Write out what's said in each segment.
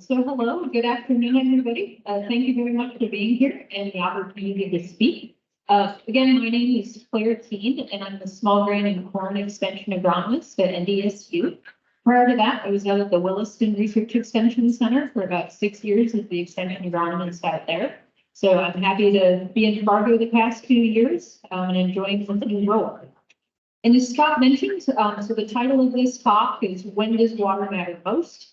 So hello, good afternoon, everybody. Thank you very much for being here and the opportunity to speak. Again, my name is Clair Keene, and I'm the small grain and corn extension agronomist at NDSU. Prior to that, I was out at the Williston Research Extension Center for about 6 years as the extension agronomist out there. So I'm happy to be in Fargo the past 2 years and enjoying the new role. And as Scott mentioned, so the title of this talk is When Does Water Matter Most?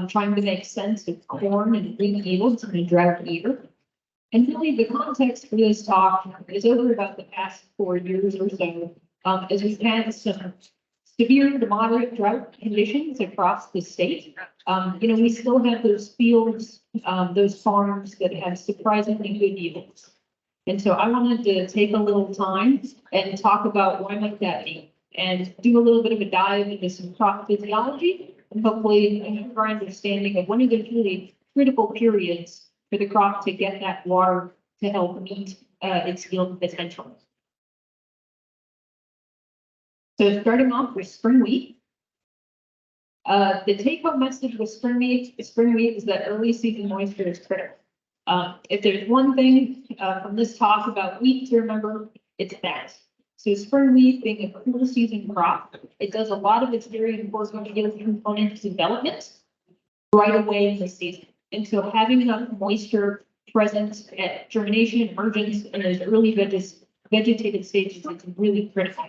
Trying to make sense of corn and wheat yields in a drought year. And really the context for this talk is over about the past 4 years or so, as we've had some severe to moderate drought conditions across the state. We still have those fields, those farms that have surprisingly good yields. And so I wanted to take a little time and talk about why might that be, and do a little bit of a dive into some crop physiology, and hopefully improve our understanding of one of those really critical periods for the crop to get that water to help meet its yield potential. So starting off with spring wheat. The take-home message with spring wheat is that early season moisture is critical. If there's one thing from this talk about wheat to remember, it's that. So spring wheat being a cool season crop, it does a lot of its very important yield component development right away in the season. And so having enough moisture present at germination, emergence, and those early vegetative stages is really critical.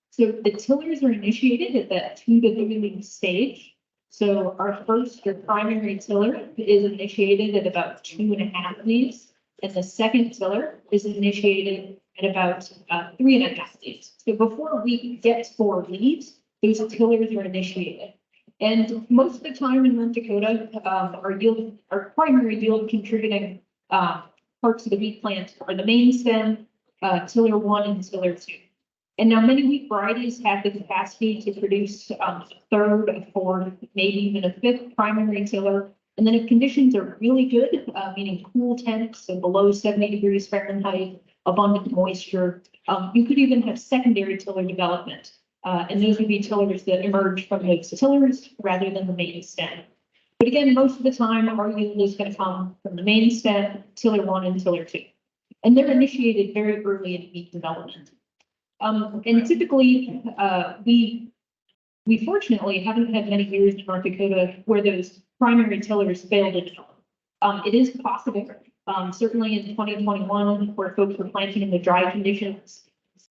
So the tillers are initiated at that 2 to 3 week stage. So our first or primary tiller is initiated at about 2.5 leaves, and the second tiller is initiated at about 3.5 leaves. So before wheat gets 4 leaves, those tillers are initiated. And most of the time in North Dakota, our primary yield contributing parts of the wheat plant are the main stem, tiller 1 and tiller 2. And now many wheat varieties have the capacity to produce a third, a fourth, maybe even a fifth primary tiller. And then if conditions are really good, meaning cool temps, so below 70 degrees Fahrenheit, abundant moisture, you could even have secondary tiller development. And those would be tillers that emerge from those tillers rather than the main stem. But again, most of the time, our yield is going to come from the main stem, tiller 1 and tiller 2. And they're initiated very early in wheat development. And typically, we fortunately haven't had many years in North Dakota where those primary tillers fail to develop. It is possible, certainly in 2021, where folks were planting in the dry conditions,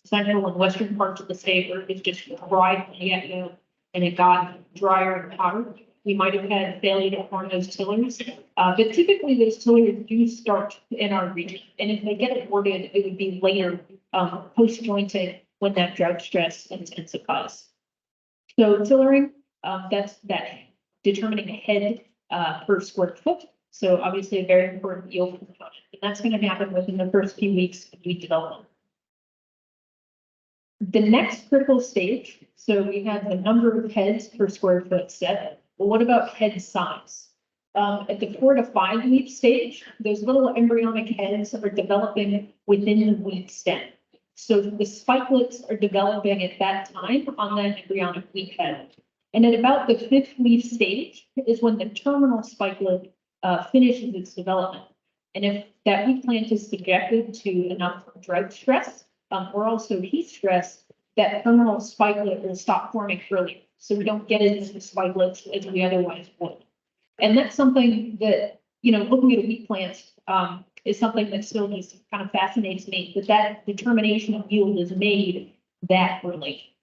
central and western parts of the state where it's just dry from the get-go and it got drier and hotter. We might have had failure to form those tillers, but typically those tillers do start in our region. And if they get aborted, it would be later post-jointing when that drought stress intensifies. So tillering, that's that determining a head per square foot. So obviously a very important yield component, and that's going to happen within the first few weeks of wheat development. The next critical stage, so we have the number of heads per square foot set. Well, what about head size? At the 4 to 5 leaf stage, those little embryonic heads are developing within the wheat stem. So the spikelets are developing at that time on that embryonic wheat head. And at about the 5th leaf stage is when the terminal spikelet finishes its development. And if that wheat plant is subjected to enough drought stress or also heat stress, that terminal spikelet will stop forming earlier. So we don't get as many spikelets as we otherwise would. And that's something that, looking at a wheat plant is something that still just kind of fascinates me, that determination of yield is made that early.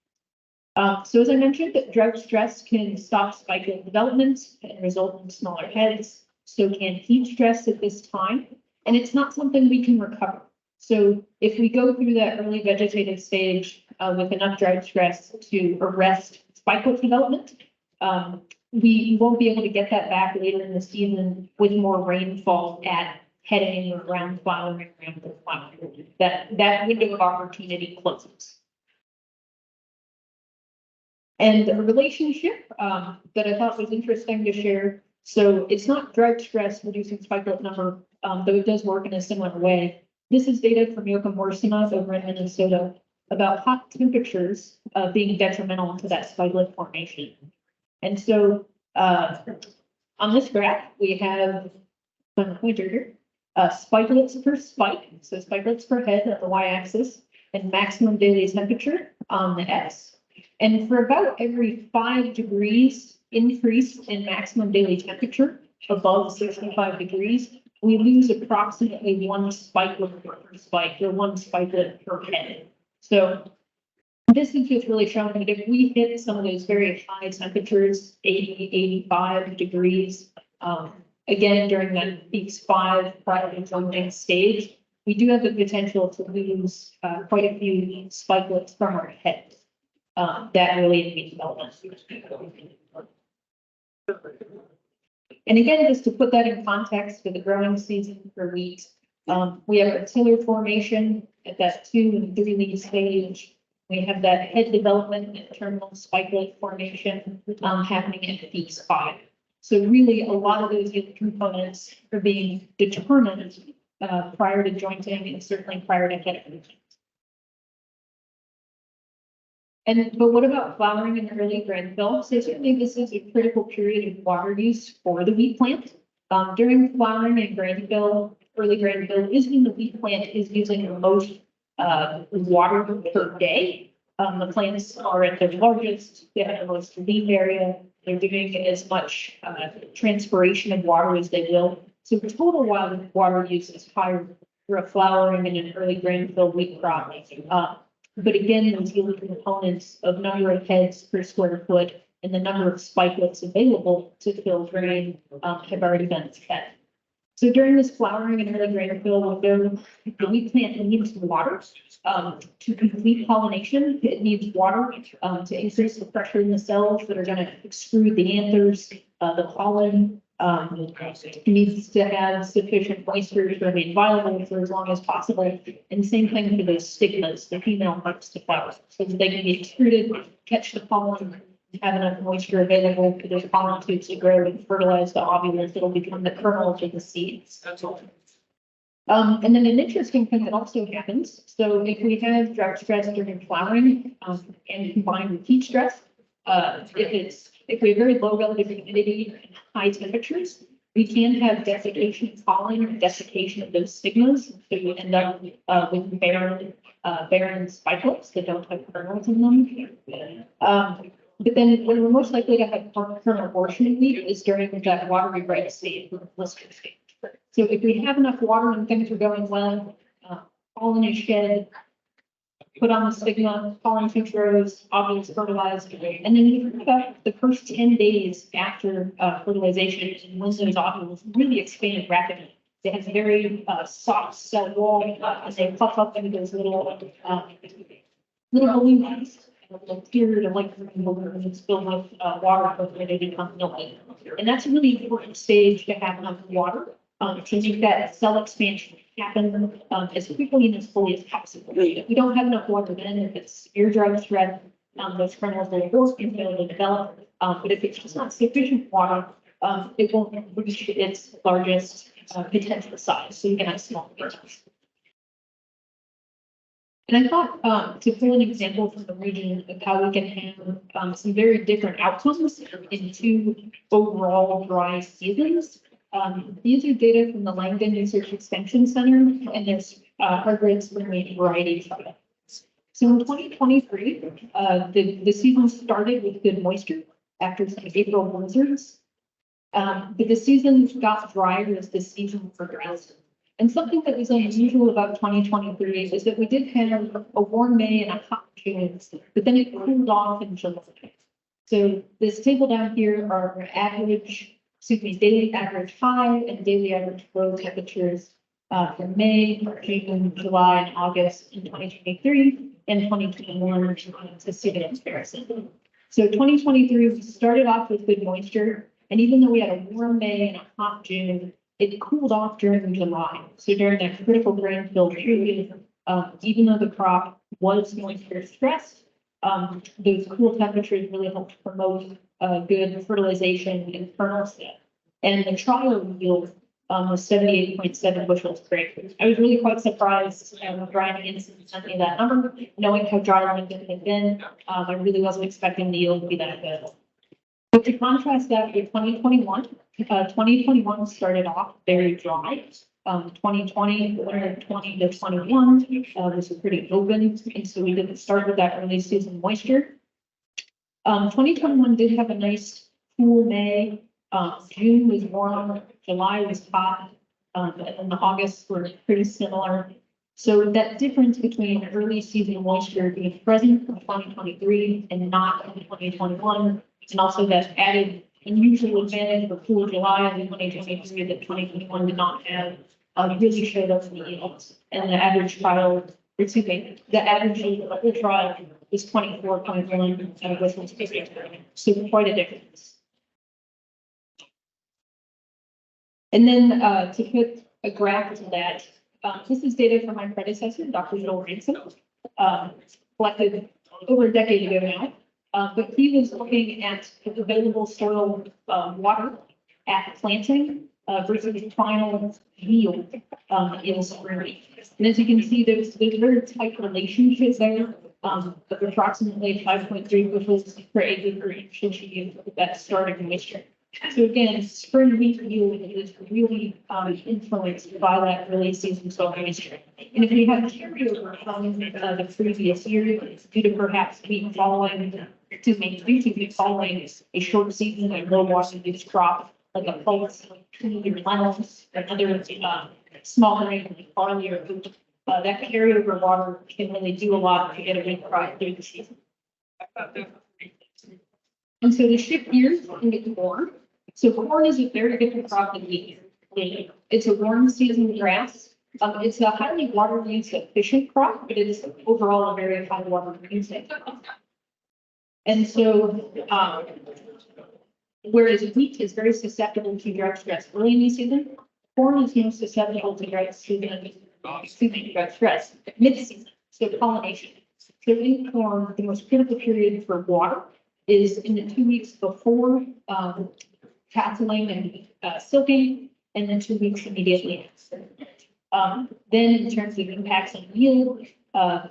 So as I mentioned, drought stress can stop spikelet development and result in smaller heads. So can heat stress at this time. And it's not something we can recover. So if we go through that early vegetative stage with enough drought stress to arrest spikelet development, we won't be able to get that back later in the season with more rainfall at heading or around flowering, that window of opportunity closes. And a relationship that I thought was interesting to share. So it's not drought stress reducing spikelet number, though it does work in a similar way. This is data from Yoakum Morsinov over in Minnesota about hot temperatures being detrimental to that spikelet formation. And so On this graph, we have spikelets per spike, so spikelets per head at the y-axis, and maximum daily temperature on the x. And for about every 5 degrees increase in maximum daily temperature above 65 degrees, we lose approximately 1 spikelet per spike, or 1 spikelet per head. So this is just really showing that if we hit some of those very high temperatures, 80, 85 degrees, again, during that peaks 5 prior to jumping stage, we do have the potential to lose quite a few spikelets from our head. That really is development. And again, just to put that in context for the growing season for wheat, we have a tiller formation at that 2 and 3 leaf stage. We have that head development and terminal spikelet formation happening at peaks 5. So really, a lot of those components are being determined prior to jointing and certainly prior to head movement. But what about flowering and early grain fill? So certainly this is a critical period of water use for the wheat plant. During flowering and grain fill, early grain fill is when the wheat plant is using the most water per day. The plants are at their largest, they have the most leaf area, they're doing as much transpiration of water as they will. So the total water use is higher for a flowering and an early grain fill wheat crop. But again, those yield components of number of heads per square foot and the number of spikelets available to fill grain have already been set. So during this flowering and early grain fill, the wheat plant needs water to complete pollination. It needs water to increase the pressure in the cells that are going to extrude the anthers, the pollen. It needs to have sufficient moisture to remain viable for as long as possible. And same thing for those stigmas, the female parts to flower, so that they can be extruded, catch the pollen, have enough moisture available for those pollen tubes to grow and fertilize the ovules that'll become the kernels of the seeds. And then an interesting thing that also happens, so if we have drought stress during flowering and combined with heat stress, if we have very low relative humidity and high temperatures, we can have desiccation of pollen or desiccation of those stigmas. So you end up with barren spikelets that don't have kernels in them. But then when we're most likely to have kernel abortion in wheat is during that watery ripe stage, the blister stage. So if we have enough water and things are going well, pollen is shed, put on the stigma, pollen tube grows, ovules fertilized, and then you think about the first 10 days after fertilization and when those ovules really expand rapidly. They have very soft cell wall and they puff up into those little balloons. Period of like balloons filled with water before they become milky. And that's a really important stage to have enough water to make that cell expansion happen as quickly and as fully as possible. If we don't have enough water, then if it's severe drought threat, those kernels will force be able to develop. But if it's just not sufficient water, it won't reach its largest potential size. So you can have small kernels. And I thought to pull an example from the region of how we can have some very different outcomes in 2 overall dry seasons. These are data from the Langdon NDSU Extension Center, and there's hybrid spring wheat variety trials. So in 2023, the season started with good moisture after some April blizzards, but the season got drier as the season progressed. And something that was unusual about 2023 is that we did have a warm May and a hot June, but then it cooled off in July. So this table down here are daily average high and daily average low temperatures for May, June, July, and August in 2023 and 2021 to see the comparison. So 2023, we started off with good moisture, and even though we had a warm May and a hot June, it cooled off during July. So during that critical grain fill period, even though the crop was moisture stressed, those cool temperatures really helped promote good fertilization and kernel set. And the trial yield was 78.7 bushels per acre. I was really quite surprised Brian Hansen sent me that number, knowing how dry Langdon had been. I really wasn't expecting the yield to be that good. But to contrast that with 2021, 2021 started off very dry. 2020, winter 20 to 21 was pretty open, and so we didn't start with that early season moisture. 2021 did have a nice cool May. June was warm, July was hot, and then the August were pretty similar. So that difference between early season moisture being present in 2023 and not in 2021, and also that added unusual advantage of cool July in 2023 that 2021 did not have, really showed up in the yields. And the average trial, the average yield of the whole trial was 24.1 with so quite a difference. And then to put a graph to that, this is data from my predecessor, Dr. Joel Ransom, collected over a decade ago now. But he was looking at available soil water at planting versus final yield in spring. And as you can see, there's a very tight relationship there of approximately 5.3 bushels per acre per inch achieved with that starting moisture. So again, spring wheat yield is really influenced by that early season soil moisture. And if we have carryover from the previous year, due to perhaps wheat following, following a short season and low water use crop, like a pulse, like tree or lentils, or other small grain like barley or wheat, that carryover water can really do a lot to get a wheat crop through the season. And so to shift gears and get to corn. So corn is a very different crop than wheat. It's a warm season grass. It's a highly water use efficient crop, but it is overall a very high water use. And so, whereas wheat is very susceptible to drought stress early in the season, corn is most susceptible to drought stress mid-season, so pollination. So in corn, the most critical period for water is in the 2 weeks before tasseling and silking, and then 2 weeks immediately after. Then in terms of impacts on yield,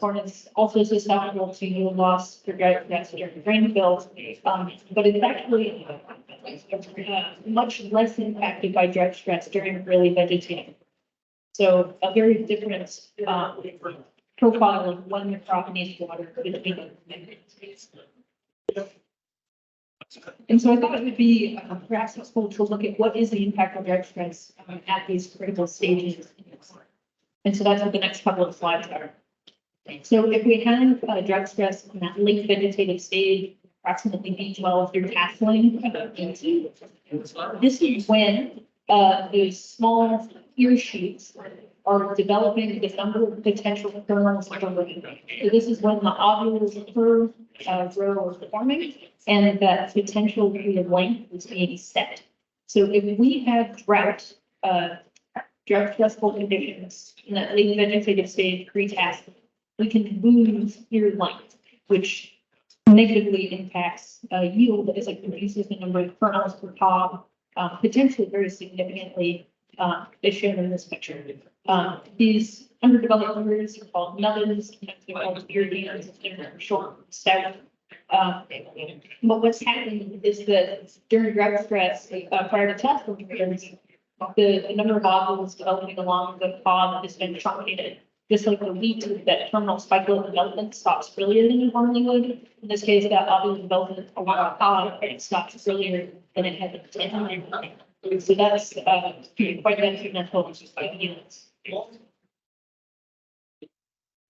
corn is also susceptible to yield loss for drought stress during grain fields, but it's actually much less impacted by drought stress during early vegetation. So a very different profile of when the crop needs water. And so I thought it would be perhaps useful to look at what is the impact of drought stress at these critical stages. And so that's what the next couple of slides are. So if we have drought stress in that late vegetative stage, approximately B12 through tasseling, this is when those small ear shoots are developing the number of potential kernels for living. So this is when the ovules grow or forming, and that potential period length is being set. So if we have drought stressful conditions in that late vegetative stage pre-tasseling, we can lose ear length, which negatively impacts yield as it reduces the number of kernels per pod, potentially very significantly, as shown in this picture. These underdeveloped ears are called nubbins, they're called ear beans, they're short, stout. But what's happening is that during drought stress, prior to tasseling periods, the number of ovules developing along the pod has been truncated. Just like the wheat, that terminal spikelette development stops earlier than it normally would. In this case, that ovule development along the pod stops earlier than it had intended. So that's quite detrimental to units.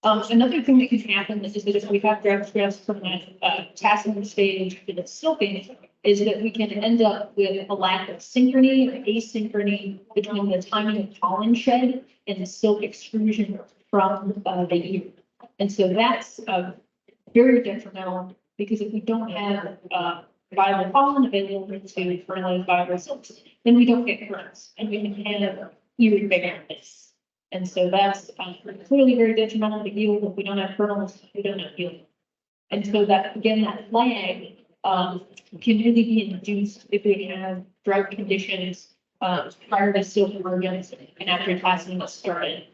Another thing that can happen is that if we have drought stress from that tasseling stage to the silking, is that we can end up with a lack of synchrony or asynchrony between the timing of pollen shed and the silk extrusion from the ear. And so that's very detrimental, because if we don't have viable pollen available to fertilize viable silks, then we don't get kernels, and we can have ear barrenness. And so that's clearly very detrimental to yield. If we don't have kernels, we don't have yield. And so that, again, that lag can really be induced if we have drought conditions prior to silk emergence and after tasseling is started.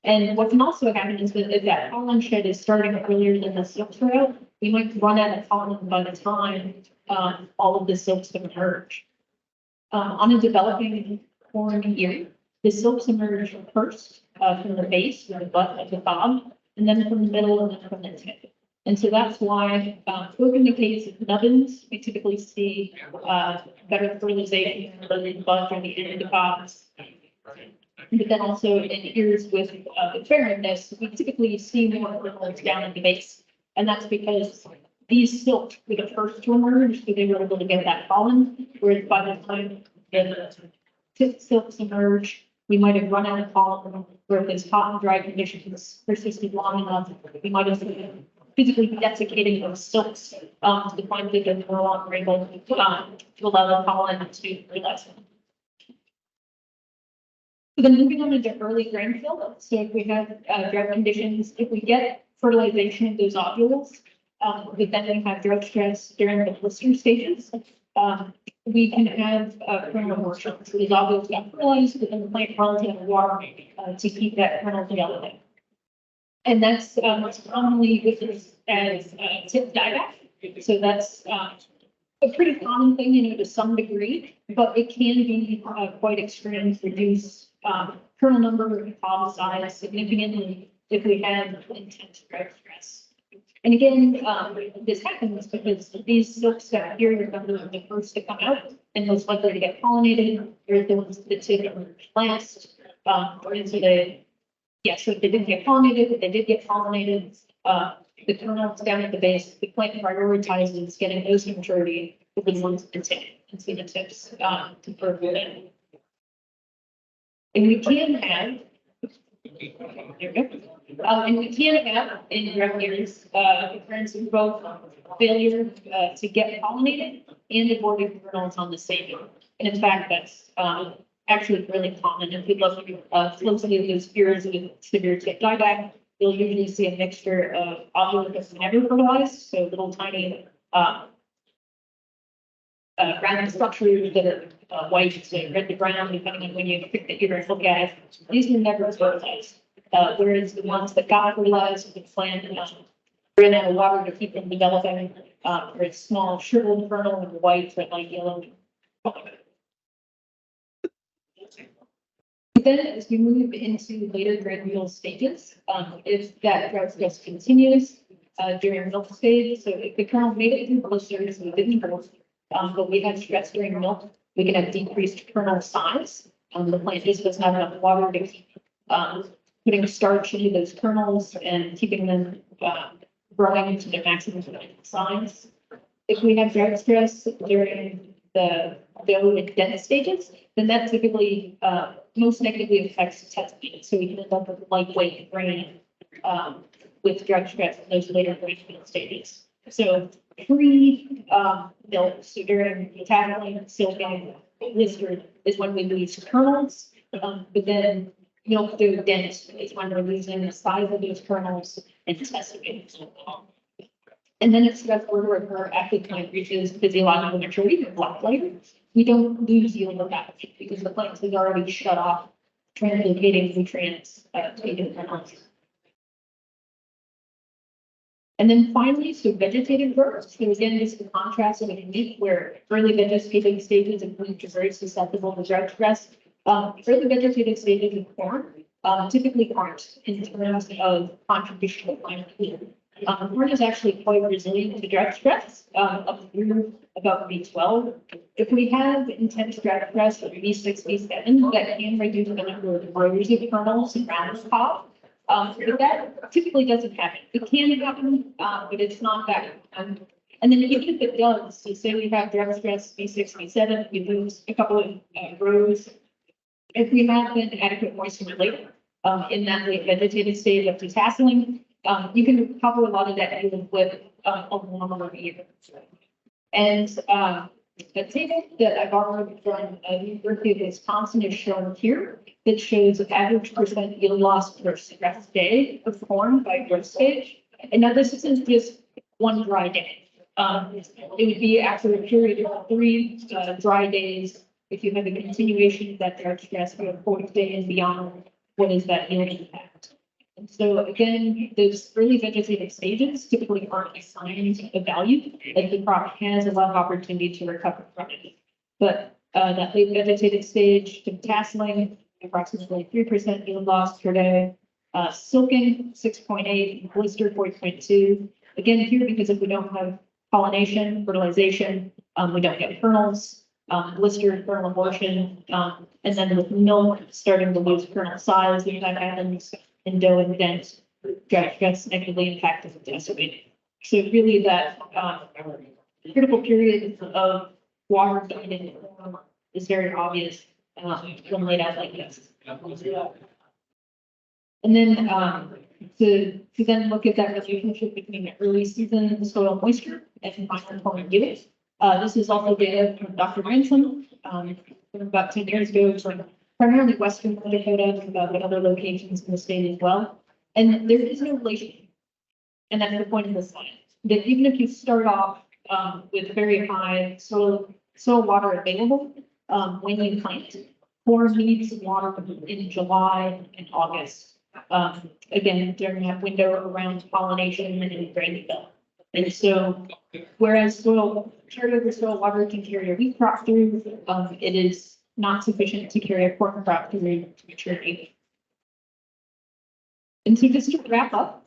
And what can also happen is that if that pollen shed is starting earlier than the silks are out, we might run out of pollen by the time all of the silks have emerged. On a developing corn ear, the silks emerge first from the base, or the butt of the bob, and then from the middle and then from the tip. And so that's why, both in the case of nubbins, we typically see better fertilization in the butt or the end of the bobs. But then also in ears with barrenness, we typically see more kernels down in the base. And that's because these silks were the first to emerge, so they were able to get that pollen, whereas by the time the tip silks emerge, we might have run out of pollen, where if this hot and dry conditions persisted long enough, we might have been physically desiccating those silks to the point that they're no longer able to allow the pollen to fertilize them. So then moving on into early grain fill. So if we have drought conditions, if we get fertilization of those ovules, but then we have drought stress during the blister stages, we can have kernel abortion. So these ovules got fertilized, but then the plant runs out of water to keep that kernel developing. And that's commonly witnessed as tip dieback. So that's a pretty common thing, to some degree, but it can be quite extreme to reduce kernel number and pod size significantly if we have intense drought stress. And again, this happens because these silks that appear are the first to come out and most likely to get pollinated. They're the ones that take last. And so so if they didn't get pollinated, but they did get pollinated, the kernels down at the base, the plant prioritizes getting those to maturity over the ones to tip, and see the tips to fertilize. And we can have, and we can have in drought years, occurrence of both failure to get pollinated and aborted kernels on the same year. And in fact, that's actually really common. If you look closely at those periods with severe tip dieback, you'll usually see a mixture of ovules that's never fertilized, so little tiny round structures that are white to red to brown, depending on when you pick the ear and look at it. These were never fertilized. Whereas the ones that got fertilized, the plant ran out of water to keep them developing, for a small shriveled kernel and white or light yellow. Then as we move into later granular stages, if that drought stress continues during milk stage, so if the kernel made it through blisters, we didn't grow, but we had stress during milk, we can have decreased kernel size. The plant just doesn't have enough water to keep putting starch into those kernels and keeping them growing to their maximum size. If we have drought stress during the very dense stages, then that typically most negatively affects testing. So we can end up with lightweight grain with drought stress in those later grain stages. So milk, so during the tackling, silking, blister is when we lose kernels, but then milk through dense is when we're losing the size of those kernels and testing. And then it's that order of her after the plant reaches physiological maturity, the black layer. We don't lose yield of that because the plant has already shut off translocating nutrients to the kernels. And then finally, so vegetative growth. So again, this is a contrast of a wheat where early vegetative stages of wheat are very susceptible to drought stress. Early vegetative stages of corn typically aren't in terms of contribution to climate change. Corn is actually quite resilient to drought stress up through about B12. If we have intense drought stress of B6, B7, that can reduce the number of rows of kernels around the pod. But that typically doesn't happen. It can happen, but it's not that. And then even if it does, so say we have drought stress B6, B7, we lose a couple of rows. If we have an adequate moisture later in that late vegetative stage of detasseling, you can recover a lot of that yield with a warmer year. And the table that I borrowed from the University of Wisconsin is shown here. That shows average percent yield loss per stress day of corn by growth stage. And now this isn't just one dry day. It would be after a period of 3 dry days. If you have a continuation of that drought stress for a 4th day and beyond, what is that yield impact? And so again, those early vegetative stages typically aren't assigned a value, like the crop has a lot of opportunity to recover from it. But that late vegetative stage to tasseling, approximately 3% yield loss per day. Silking, 6.8, blister, 4.2. Again, here, because if we don't have pollination, fertilization, we don't get kernels, blister, kernel abortion, and then with milk starting to lose kernel size, when that happens in dough and dent, gets negatively impacted and decimated. So really that critical period of water dominant is very obvious when laid out like this. And then to then look at that relationship between the early season soil moisture and final pouring yield. This is also data from Dr. Ransom from about 10 years ago from primarily Western North Dakota, but other locations in the state as well. And there is no relationship. And that's the point of this slide, that even if you start off with very high soil water available, when you plant, corn needs water in July and August. Again, during that window around pollination and grain development. And so, whereas carryover soil water can carry a wheat crop through, it is not sufficient to carry a corn crop through to maturity. And so just to wrap up,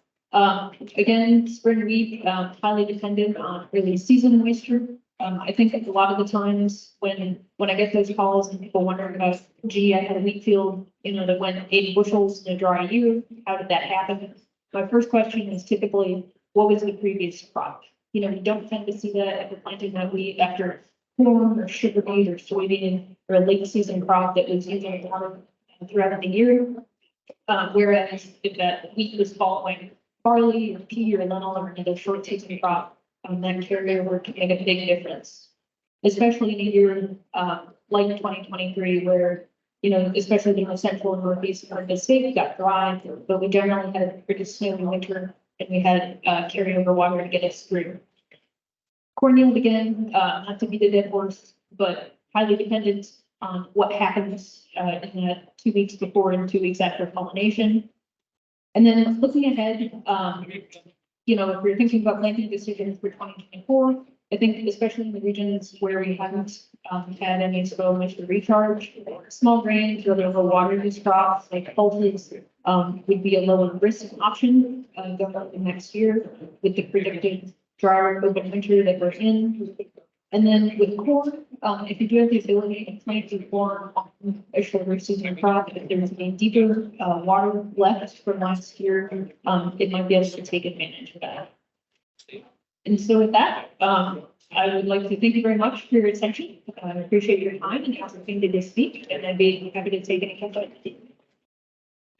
again, spring wheat, highly dependent on early season moisture. I think a lot of the times when I get those calls and people wondering about, gee, I had a wheat field, that went 80 bushels in a dry year. How did that happen? My first question is typically, what was the previous crop? We don't tend to see that after planting that wheat after corn or sugar beet or soybean or a late season crop that was using water throughout the year. Whereas if that wheat was following barley or pea or lentil or another short season crop, that carryover can make a big difference, especially in a year like 2023, where, especially in the central and northeast part of the state, we got dry, but we generally had a pretty snowy winter and we had carryover water to get us through. Corn yield, again, not to be the dead horse, but highly dependent on what happens in the 2 weeks before and 2 weeks after pollination. And then looking ahead, if we're thinking about planting decisions for 2024, I think especially in the regions where we haven't had any soil moisture recharge, small grains or other low water use crops like pulses would be a lower risk option going into next year with the predicted drier open winter that we're in. And then with corn, if you do have the ability to plant your corn on a shorter season crop, if there's a deeper water left from last year, it might be able to take advantage of that. And so with that, I would like to thank you very much for your attention. I appreciate your time and the opportunity to speak, and I'd be happy to take any questions.